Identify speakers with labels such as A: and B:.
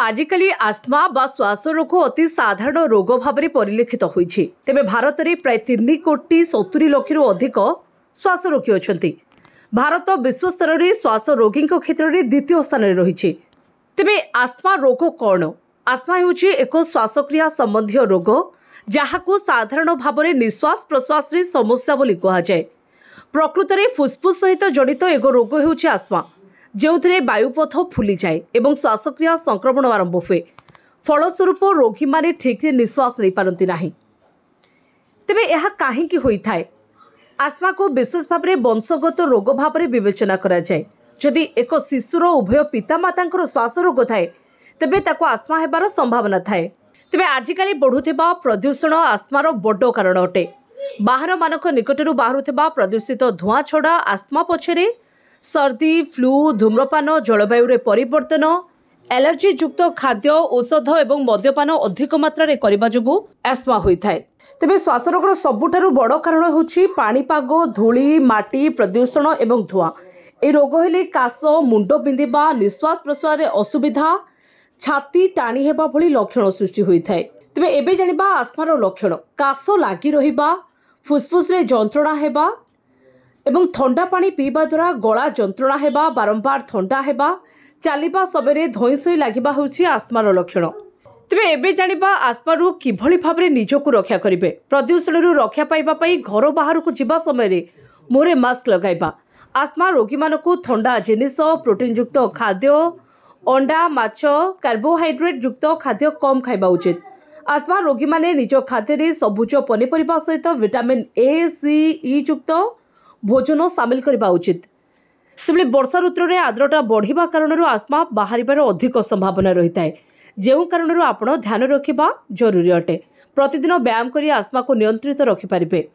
A: आजिकली asthma बा श्वास रोग अति साधारण रोग भाव में परिलक्षित होइछि। तेबे भारत में प्राय 3,70,00,000 अधिक श्वास रोगी अछंती। भारत विश्व स्तर में श्वास रोगी क्षेत्र में द्वितीय स्थान में रही। तेबे आस्थमा रोग कौन? आस्थमा हेउछि एक श्वासक्रिया संबंधी रोग जहां साधारण भाव में निश्वास प्रश्वास समस्या बोली कहुए। प्रकृत में फुस्फुस सहित जड़ित एक रोग हेउछि आस्थमा, जो वायुपथ फुली जाए और श्वासक्रिया संक्रमण आरंभ हुए। फलस्वरूप रोगी माने ठीक से निश्वास नहीं पारती ना। तेबे यह कहीं होता है? आस्थमा को विशेष भाव में वंशगत रोग भाव में विवेचना करा जाए। जदि एक शिशुर उभय पितामाता श्वास रोग थाए तेबे ताको आस्थमा हेबार संभावना थाए। तेबे आजिकाली बढ़ुथिबा प्रदूषण आस्थमार बड़ कारण अटे। बाहर मानक निकटरू बाहरुथिबा प्रदूषित धुआं छड़ा आस्थमा पछरे सर्दी, फ्लू, धूम्रपान, जलवायु परिवर्तन, एलर्जी युक्त खाद्य, औषध और मद्यपान अधिक मात्रा रे करबा जोगु आस्थमा होता है। तेबे श्वास रोगर सबुठारु बड़ कारण होछि पाणीपाग, धूली, माटी प्रदूषण और धुआं। ए रोग हेले काश, मुंड बिंधिबा, निश्वास प्रश्वास असुविधा, छाती टाणी हेबा भली लक्षण सृष्टि होता है। तेबे एबे जानिबा आस्थमार लक्षण। काश लागी रहिबा, फुसफुस रे जंत्रणा हेबा एवं ठंडा पानी पीवा द्वारा गला जंत्रणा हेबा, बारंबार ठंडा हेबा, चलिबा सबरे धईसई लागिबा होछि आस्थमार लक्षण। तेबे एबे जानिबा आस्थमारु किभली भाबरे निजको रक्षा करिवे। प्रदूषणरु रक्षा पाइबा पई घर बाहरकु जिबा समय रे मुहरे मास्क लगाइबा। आस्थमा रोगी मानकु ठंडा जिनिस, प्रोटीन युक्त खाद्य, अंडा, माछ, कार्बोहाइड्रेट युक्त खाद्य कम खाइबा उचित। आस्थमा रोगी माने निज खाद्य रे सबुज पनिपरिबा सहित विटामिन ए, सी, ई युक्त भोजन सामिल करबा उचित। सेबले वर्षा ऋतु में आर्द्रता बढ़िबा कारण आस्थमा बाहरिबार अधिक संभावना रही है, जो कारण आपण ध्यान रखिबा जरूरी अटे। प्रतिदिन व्यायाम करी आस्थमा को नियंत्रित रखिपारिबे।